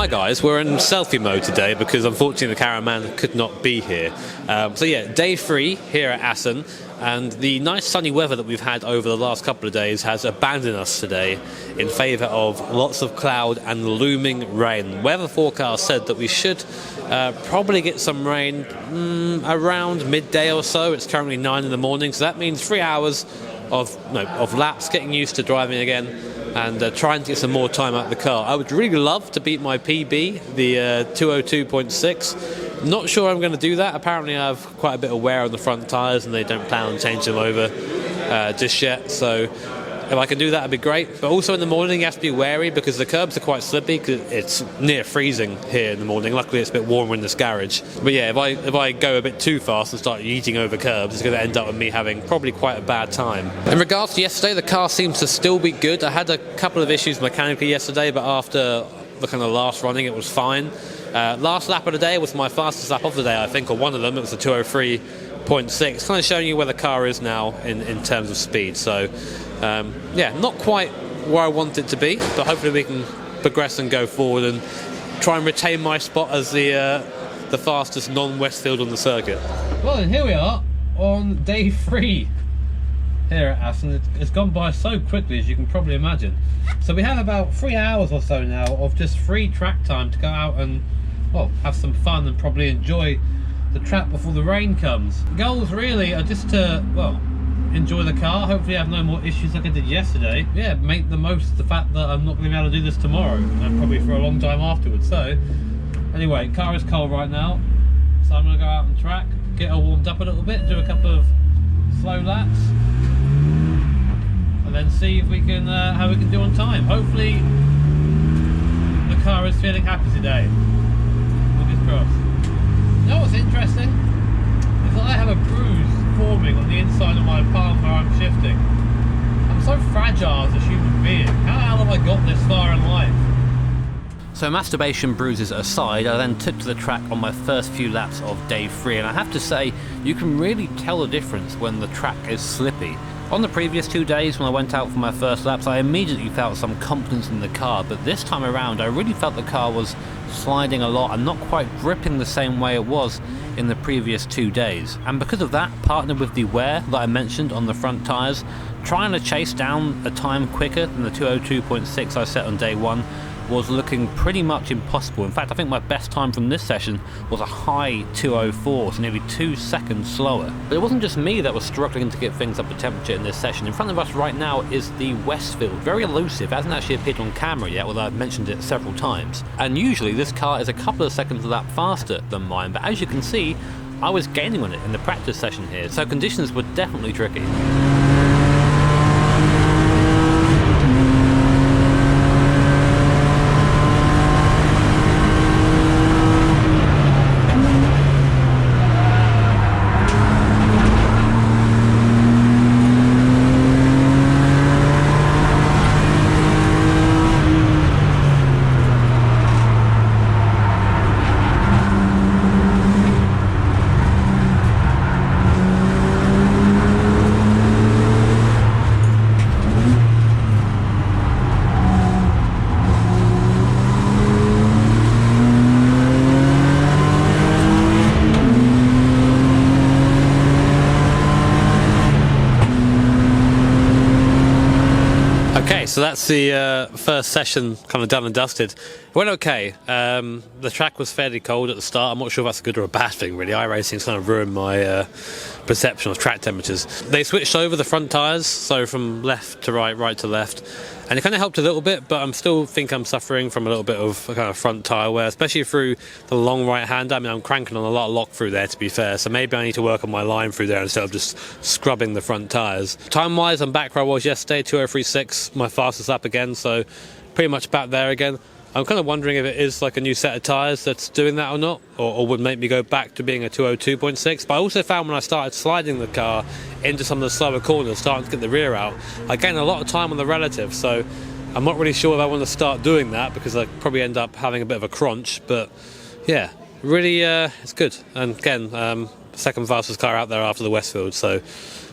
guys, we're in selfie mode today because unfortunately the cameraman could not be here. So yeah, day 3 here at Assen, and the nice sunny weather that we've had over the last couple of days has abandoned us today in favour of lots of cloud and looming rain. Weather forecast said that we should probably get some rain around midday or so. It's currently 9 in the morning, so that means 3 hours of laps, getting used to driving again, and trying to get some more time out of the car. I would really love to beat my PB, the 202.6. Not sure I'm going to do that. Apparently I have quite a bit of wear on the front tyres and they don't plan on changing them over just yet. So if I can do that, it'd be great. But also in the morning you have to be wary because the curbs are quite slippy because it's near freezing here in the morning. Luckily it's a bit warmer in this garage. But yeah, if I go a bit too fast and start yeeting over curbs, it's going to end up with me having probably quite a bad time. In regards to yesterday, the car seems to still be good. I had a couple of issues mechanically yesterday, but after the kind of last running it was fine. Last lap of the day was my fastest lap of the day, I think, or one of them. It was a 203.6, kind of showing you where the car is now in terms of speed. So yeah, not quite where I want it to be, but hopefully we can progress and go forward and try and retain my spot as the fastest non-Westfield on the circuit. Well, and here we are on day 3 here at Assen. It's gone by so quickly, as you can probably imagine. So we have about 3 hours or so now of just free track time to go out and, well, have some fun and probably enjoy the track before the rain comes. The goals really are just to, well, enjoy the car, hopefully have no more issues like I did yesterday. Yeah, make the most of the fact that I'm not going to be able to do this tomorrow and probably for a long time afterwards. So anyway, car is cold right now, so I'm going to go out on track, get her warmed up a little bit, do a couple of slow laps, and then see if we can how we can do on time. Hopefully the car is feeling happy today. Fingers crossed. You know what's interesting? Is that I have a bruise forming on the inside of my palm where I'm shifting. I'm so fragile as a human being. How the hell have I got this far in life? So masturbation bruises aside, I then took to the track on my first few laps of day 3, and I have to say, you can really tell the difference when the track is slippy. On the previous 2 days when I went out for my first laps, I immediately felt some confidence in the car, but this time around I really felt the car was sliding a lot and not quite gripping the same way it was in the previous 2 days. And because of that, partnered with the wear that I mentioned on the front tyres, trying to chase down a time quicker than the 202.6 I set on day 1 was looking pretty much impossible. In fact, I think my best time from this session was a high 204, so nearly 2 seconds slower. But it wasn't just me that was struggling to get things up to temperature in this session. In front of us right now is the Westfield, very elusive, hasn't actually appeared on camera yet, although I've mentioned it several times. And usually this car is a couple of seconds a lap faster than mine, but as you can see, I was gaining on it in the practice session here, so conditions were definitely tricky. So that's the first session kind of done and dusted. It went okay. The track was fairly cold at the start. I'm not sure if that's a good or a bad thing, really. iRacing's kind of ruined my perception of track temperatures. They switched over the front tyres, so from left to right, right to left, and it kind of helped a little bit, but I'm still think I'm suffering from a little bit of a kind of front tyre wear, especially through the long right hand. I mean, I'm cranking on a lot of lock through there, to be fair, so maybe I need to work on my line through there instead of just scrubbing the front tyres. Time-wise, I'm back where I was yesterday, 203.6, my fastest lap again, so pretty much back there again. I'm kind of wondering if it is like a new set of tyres that's doing that or not, or would make me go back to being a 202.6. But I also found when I started sliding the car into some of the slower corners, starting to get the rear out, I gained a lot of time on the relative. So I'm not really sure if I want to start doing that because I probably end up having a bit of a crunch. But yeah, really, it's good. And again, second fastest car out there after the Westfield. So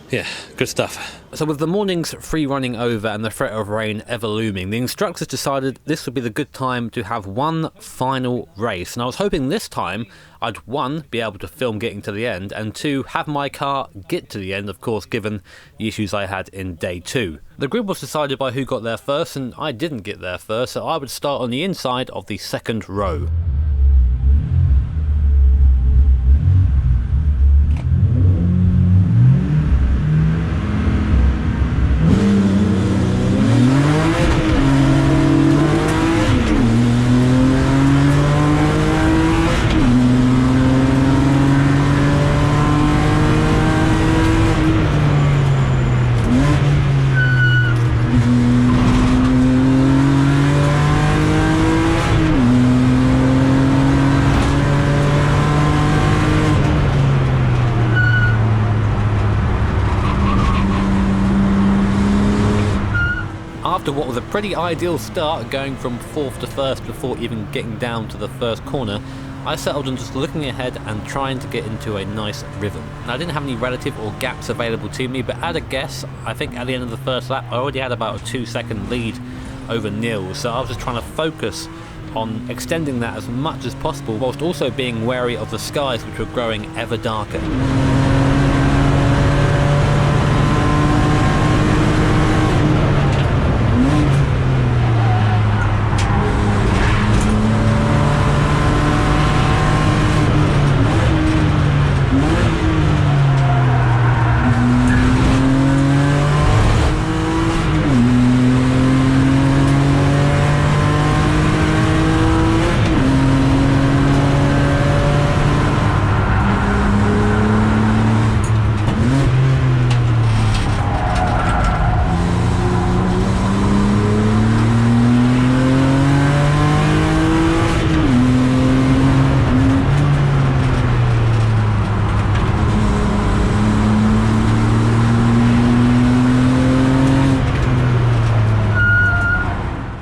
Yeah, good stuff. So with the morning's free running over and the threat of rain ever looming, the instructors decided this would be the good time to have one final race. And I was hoping this time I'd, one, be able to film getting to the end, and two, have my car get to the end, of course, given the issues I had in day 2. The grid was decided by who got there first, and I didn't get there first, so I would start on the inside of the second row. After what was a pretty ideal start, going from 4th to 1st before even getting down to the first corner, I settled on just looking ahead and trying to get into a nice rhythm. Now, I didn't have any relative or gaps available to me, but at a guess, I think at the end of the first lap I already had about a 2-second lead over Neil, so I was just trying to focus on extending that as much as possible, whilst also being wary of the skies, which were growing ever darker.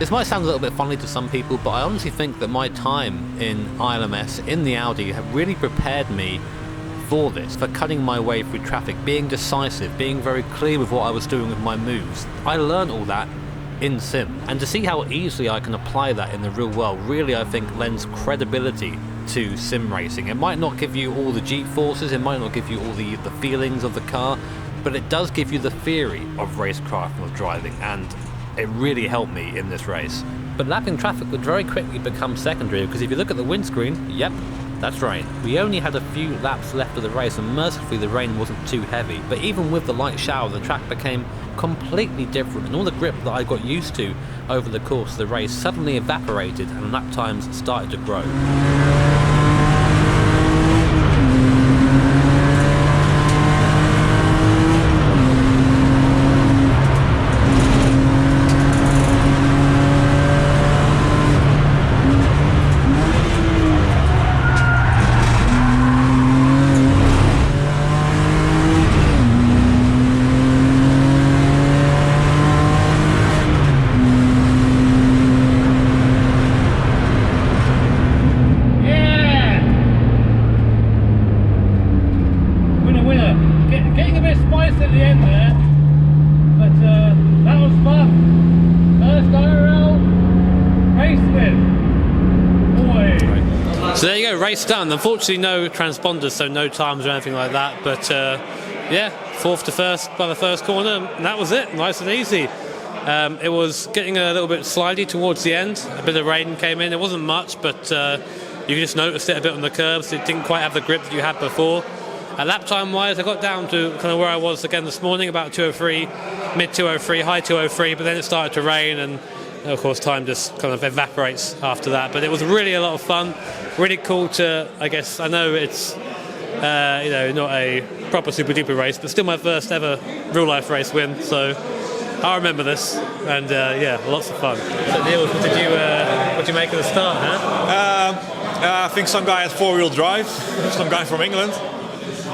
This might sound a little bit funny to some people, but I honestly think that my time in ILMS, in the Audi, have really prepared me for this, for cutting my way through traffic, being decisive, being very clear with what I was doing with my moves. I learned all that in sim, and to see how easily I can apply that in the real world really, I think, lends credibility to sim racing. It might not give you all the G-forces, it might not give you all the feelings of the car, but it does give you the theory of racecraft and of driving, and it really helped me in this race. But lapping traffic would very quickly become secondary, because if you look at the windscreen, yep, that's rain. We only had a few laps left of the race, and mercifully the rain wasn't too heavy. But even with the light shower, the track became completely different, and all the grip that I got used to over the course of the race suddenly evaporated, and lap times started to grow. So there you go, race done. Unfortunately no transponders, so no times or anything like that, but yeah, 4th to 1st by the first corner, and that was it, nice and easy. It was getting a little bit slidey towards the end, a bit of rain came in, it wasn't much, but you just noticed it a bit on the curbs, it didn't quite have the grip that you had before. Lap time wise, I got down to kind of where I was again this morning, about 203, mid 203, high 203, but then it started to rain, and of course time just kind of evaporates after that. But it was really a lot of fun, really cool to, I guess, I know it's you know, not a proper super duper race, but still my first ever real life race win, so I remember this, and yeah, lots of fun. So Neil, what did you make of the start, huh? I think some guy had 4-wheel drive, some guy from England,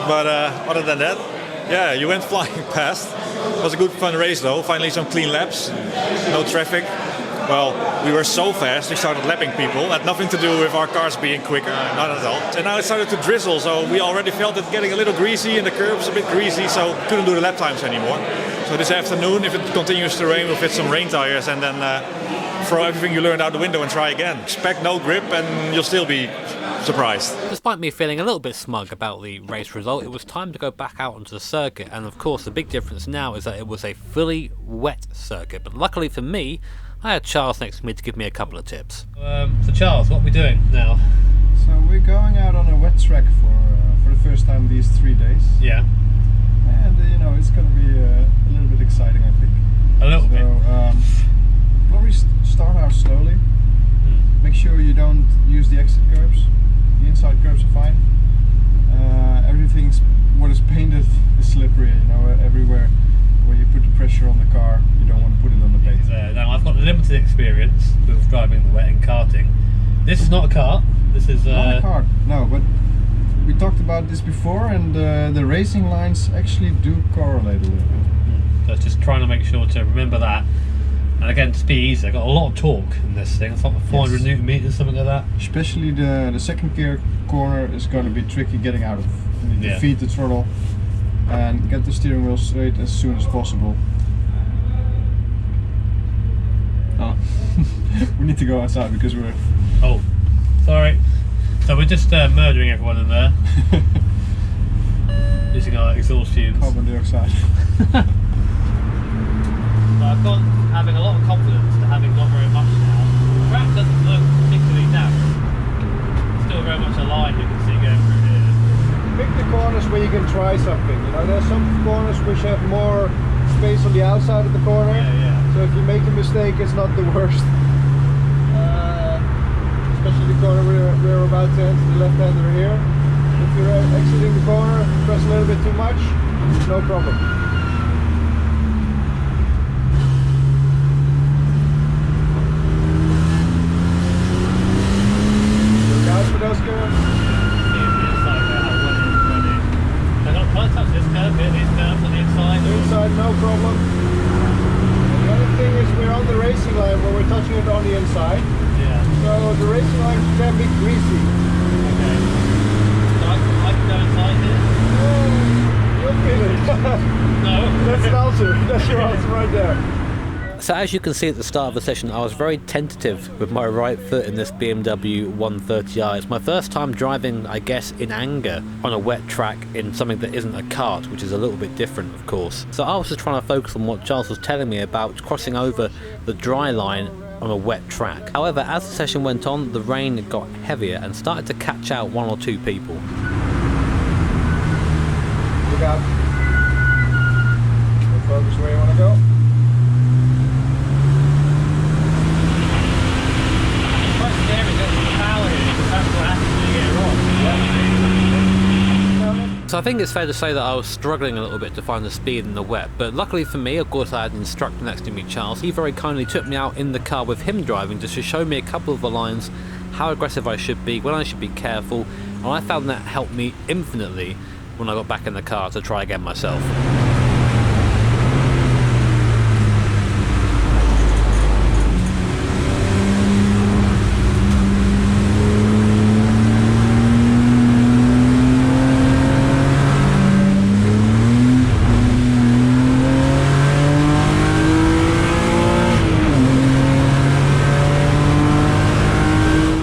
but other than that, yeah, you went flying past. It was a good fun race though, finally some clean laps, no traffic. Well, we were so fast, we started lapping people. It had nothing to do with our cars being quicker, not at all. And now it started to drizzle, so we already felt it getting a little greasy and the curbs a bit greasy, so couldn't do the lap times anymore. So this afternoon, if it continues to rain, we'll fit some rain tires and then throw everything you learned out the window and try again. Expect no grip and you'll still be surprised. Despite me feeling a little bit smug about the race result, it was time to go back out onto the circuit, and of course the big difference now is that it was a fully wet circuit. But luckily for me, I had Charles next to me to give me a couple of tips. So Charles, what are we doing now? So we're going out on a wet track for the first time these 3 days. Yeah. And you know, it's going to be a little bit exciting, I think. A little bit. Probably start out slowly. Make sure you don't use the exit curbs. The inside curbs are fine. Everything's what is painted is slippery. You know, everywhere where you put the pressure on the car, you don't want to put it on the paint. Now I've got limited experience with driving the wet and karting. This is not a kart. This is not a kart. No, but we talked about this before, and the racing lines actually do correlate a little bit. So it's just trying to make sure to remember that. And again, to be easy, I've got a lot of torque in this thing. It's like 400 Newton meters, something like that. Especially the second gear corner is going to be tricky getting out of. You need to feed the throttle and get the steering wheel straight as soon as possible. Oh, we need to go outside because we're... Oh, sorry. So we're just murdering everyone in there. Using our exhaust fumes. Carbon dioxide. So I've gone from having a lot of confidence to having not very much now. The track doesn't look particularly damp. It's still very much a line you can see going through here. Pick the corners where you can try something. You know, there's some corners which have more space on the outside of the corner. So if you make a mistake, it's not the worst. Especially the corner we're about to enter the left-hander here. If you're exiting the corner, press a little bit too much, no problem. Look out for those curves. Can't touch this curve here, these curves on the inside. The inside, no problem. The other thing is we're on the racing line where we're touching it on the inside. Yeah. So the racing lines can be greasy. Okay. So I can go inside here? You'll feel it. No. That's an answer. That's your answer right there. So as you can see at the start of the session, I was very tentative with my right foot in this BMW 130i. It's my first time driving, I guess, in anger on a wet track in something that isn't a kart, which is a little bit different, of course. So I was just trying to focus on what Charles was telling me about crossing over the dry line on a wet track. However, as the session went on, the rain got heavier and started to catch out one or two people. Look out. Focus where you want to go. So I think it's fair to say that I was struggling a little bit to find the speed in the wet, but luckily for me, of course, I had an instructor next to me, Charles. He very kindly took me out in the car with him driving just to show me a couple of the lines, how aggressive I should be, when I should be careful, and I found that helped me infinitely when I got back in the car to try again myself.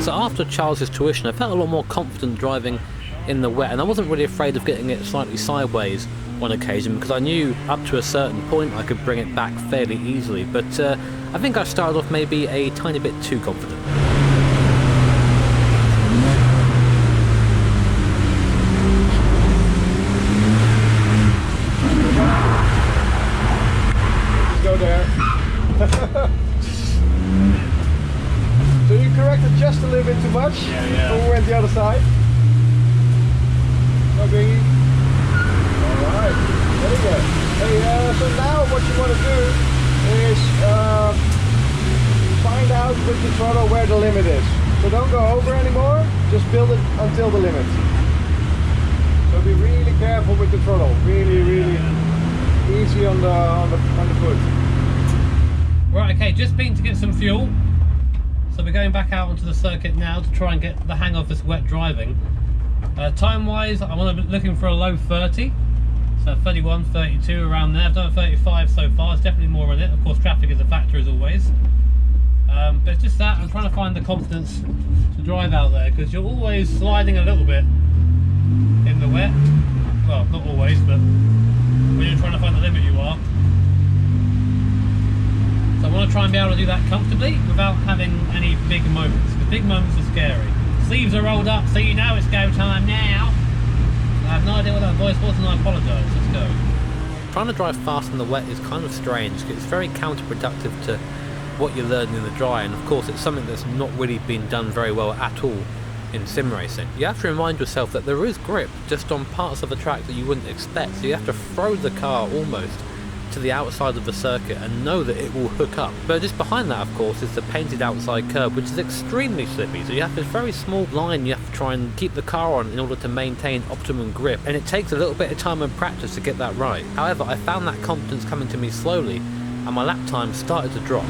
After Charles's tuition, I felt a lot more confident driving in the wet, and I wasn't really afraid of getting it slightly sideways on occasion because I knew up to a certain point I could bring it back fairly easily, but I think I started off maybe a tiny bit too confident. Go there. So you corrected just a little bit too much. Yeah. So we went the other side. No biggie. Alright, very good. Hey, so now what you want to do is find out with the throttle where the limit is. So don't go over anymore, just build it until the limit. So be really careful with the throttle. throttle. Really easy on the foot. Right, okay, just been to get some fuel. So we're going back out onto the circuit now to try and get the hang of this wet driving. Time-wise, I'm looking for a low 30. So 31, 32, around there. I've done 35 so far. It's definitely more on it. Of course, traffic is a factor as always. But it's just that I'm trying to find the confidence to drive out there, because you're always sliding a little bit in the wet. Well, not always, but when you're trying to find the limit you are. So I want to try and be able to do that comfortably without having any big moments, because big moments are scary. Sleeves are rolled up, so you know it's go time now. I have no idea what that voice was, and I apologise. Let's go. Trying to drive fast in the wet is kind of strange, because it's very counterproductive to what you're learning in the dry, and of course it's something that's not really been done very well at all in sim racing. You have to remind yourself that there is grip just on parts of the track that you wouldn't expect, so you have to throw the car almost to the outside of the circuit and know that it will hook up. But just behind that, of course, is the painted outside curb, which is extremely slippy, so you have this very small line you have to try and keep the car on in order to maintain optimum grip, and it takes a little bit of time and practice to get that right. However, I found that confidence coming to me slowly, and my lap time started to drop.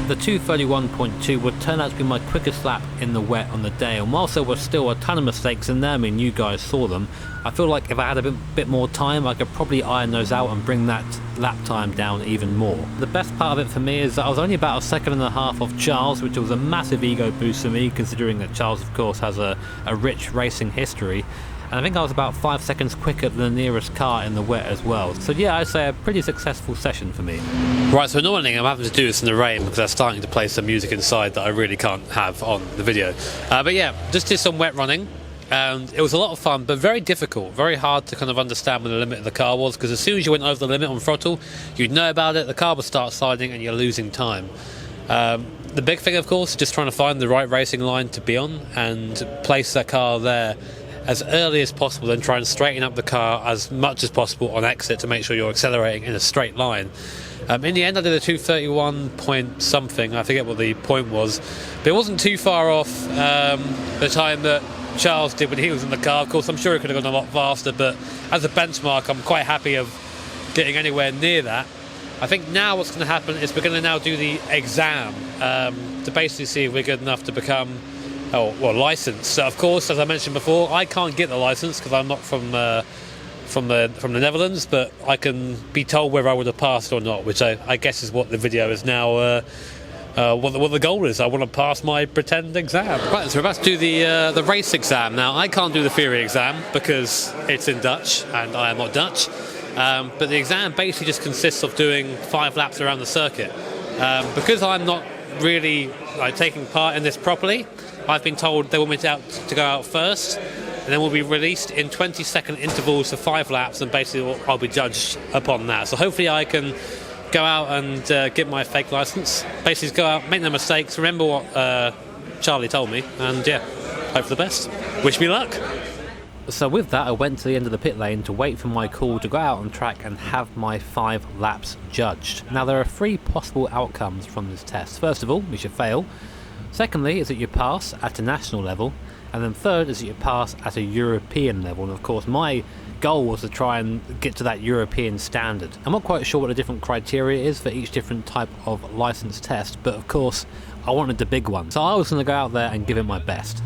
The 2:31.2 would turn out to be my quickest lap in the wet on the day, and whilst there were still a ton of mistakes in there, I mean you guys saw them, I feel like if I had a bit more time I could probably iron those out and bring that lap time down even more. The best part of it for me is that I was only about a second and a half off Charles, which was a massive ego boost for me, considering that Charles of course has a rich racing history. And I think I was about 5 seconds quicker than the nearest car in the wet as well. So yeah, I'd say a pretty successful session for me. Right, so normally I'm having to do this in the rain because I'm starting to play some music inside that I really can't have on the video. But yeah, just did some wet running. and it was a lot of fun, but very difficult, very hard to kind of understand when the limit of the car was, because as soon as you went over the limit on throttle, you'd know about it, the car would start sliding and you're losing time. The big thing, of course, is just trying to find the right racing line to be on and place that car there as early as possible, then try and straighten up the car as much as possible on exit to make sure you're accelerating in a straight line. In the end, I did a 2:31 point something, I forget what the point was, but it wasn't too far off the time that Charles did when he was in the car. Of course, I'm sure it could have gone a lot faster, but as a benchmark, I'm quite happy of getting anywhere near that. I think now what's going to happen is we're going to now do the exam to basically see if we're good enough to become licensed. So of course, as I mentioned before, I can't get the license because I'm not from the Netherlands, but I can be told whether I would have passed or not, which I guess is what the video is now. What the goal is. I want to pass my pretend exam. Right, so we're about to do the race exam now. I can't do the theory exam because it's in Dutch and I am not Dutch. But the exam basically just consists of doing 5 laps around the circuit. Because I'm not really taking part in this properly, I've been told they want me to go out first, and then we'll be released in 20-second intervals for 5 laps, and basically I'll be judged upon that. So hopefully I can go out and get my fake license. Basically go out, make no mistakes, remember what Charlie told me, and yeah, hope for the best. Wish me luck. So with that, I went to the end of the pit lane to wait for my call to go out on track and have my 5 laps judged. Now there are 3 possible outcomes from this test. First of all, you should fail. Secondly, is that you pass at a national level. And then third is that you pass at a European level. And of course my goal was to try and get to that European standard. I'm not quite sure what the different criteria is for each different type of license test, but of course I wanted the big one. So I was going to go out there and give it my best.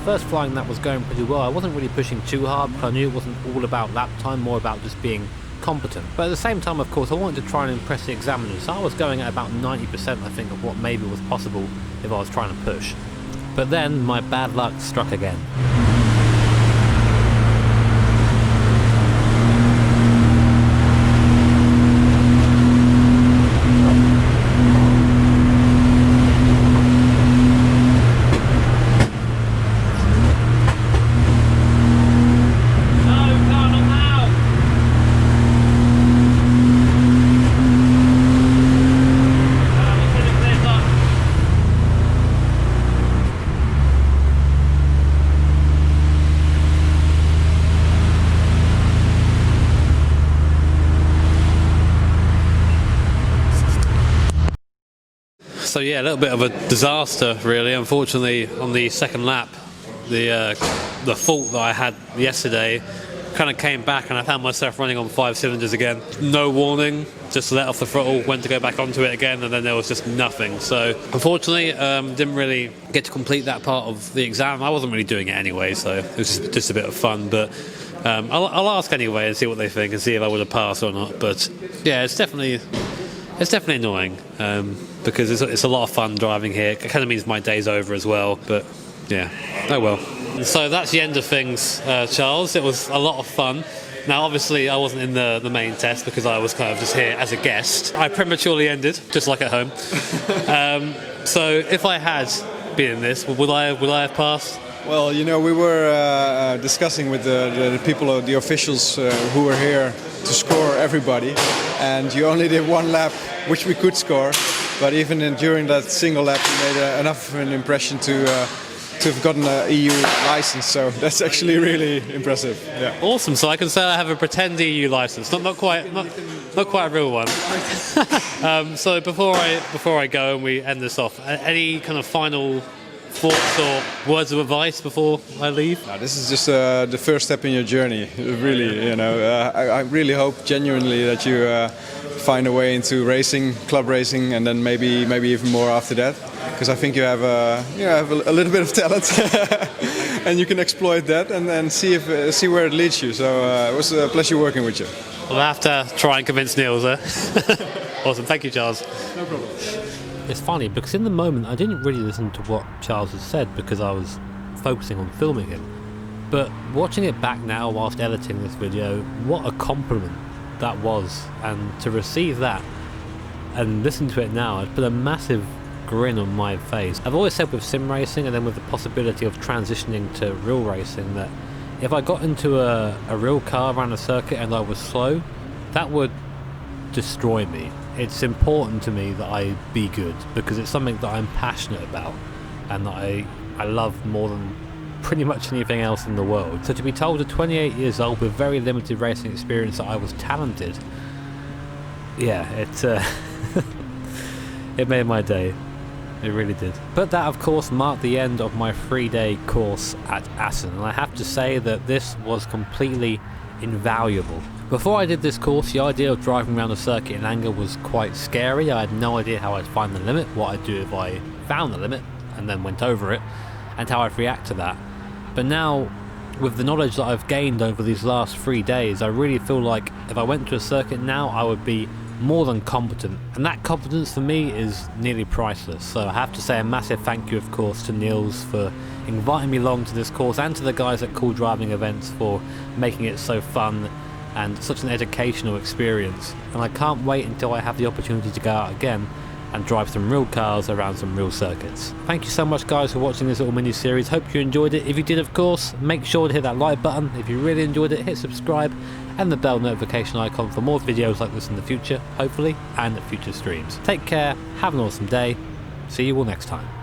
First flying that was going pretty well. I wasn't really pushing too hard because I knew it wasn't all about lap time, more about just being competent. But at the same time, of course, I wanted to try and impress the examiners, so I was going at about 90% I think of what maybe was possible if I was trying to push. But then my bad luck struck again. So yeah, a little bit of a disaster really. Unfortunately, on the second lap, the fault that I had yesterday kind of came back, and I found myself running on 5 cylinders again. No warning, just let off the throttle, went to go back onto it again, and then there was just nothing. So unfortunately, didn't really get to complete that part of the exam. I wasn't really doing it anyway, so it was just a bit of fun. But I'll ask anyway and see what they think and see if I would have passed or not. But yeah, it's definitely annoying because it's a lot of fun driving here. It kind of means my day's over as well, but yeah, oh well. So that's the end of things, Charles. It was a lot of fun. Now obviously I wasn't in the main test because I was kind of just here as a guest. I prematurely ended, just like at home. So if I had been in this, would I have passed? Well, you know, we were discussing with the people, the officials who were here to score everybody, and you only did 1 lap, which we could score, but even during that single lap you made enough of an impression to have gotten an EU license, so that's actually really impressive. Yeah. Awesome. So I can say I have a pretend EU license, not quite a real one. So before I go and we end this off, any kind of final thoughts or words of advice before I leave? No, this is just the first step in your journey. Really, you know, I really hope genuinely that you find a way into racing, club racing, and then maybe even more after that. Because I think you have a little bit of talent, and you can exploit that and then see where it leads you. So it was a pleasure working with you. I'll have to try and convince Niels. Awesome, thank you, Charles. No problem. It's funny because in the moment I didn't really listen to what Charles had said because I was focusing on filming him. But watching it back now whilst editing this video, what a compliment that was. And to receive that and listen to it now, it's put a massive grin on my face. I've always said with sim racing and then with the possibility of transitioning to real racing that if I got into a real car around a circuit and I was slow, that would destroy me. It's important to me that I be good because it's something that I'm passionate about and that I love more than pretty much anything else in the world. So to be told at 28 years old with very limited racing experience that I was talented, yeah, it made my day. It really did. But that of course marked the end of my 3-day course at Assen, and I have to say that this was completely invaluable. Before I did this course, the idea of driving around the circuit in anger was quite scary. I had no idea how I'd find the limit, what I'd do if I found the limit and then went over it, and how I'd react to that. But now, with the knowledge that I've gained over these last 3 days, I really feel like if I went to a circuit now, I would be more than competent, and that competence for me is nearly priceless. So I have to say a massive thank you of course to Niels for inviting me along to this course, and to the guys at Cool Driving Events for making it so fun and such an educational experience. And I can't wait until I have the opportunity to go out again and drive some real cars around some real circuits. Thank you so much guys for watching this little mini series. Hope you enjoyed it. If you did, of course, make sure to hit that like button. If you really enjoyed it, hit subscribe and the bell notification icon for more videos like this in the future, hopefully, and future streams. Take care, have an awesome day, see you all next time.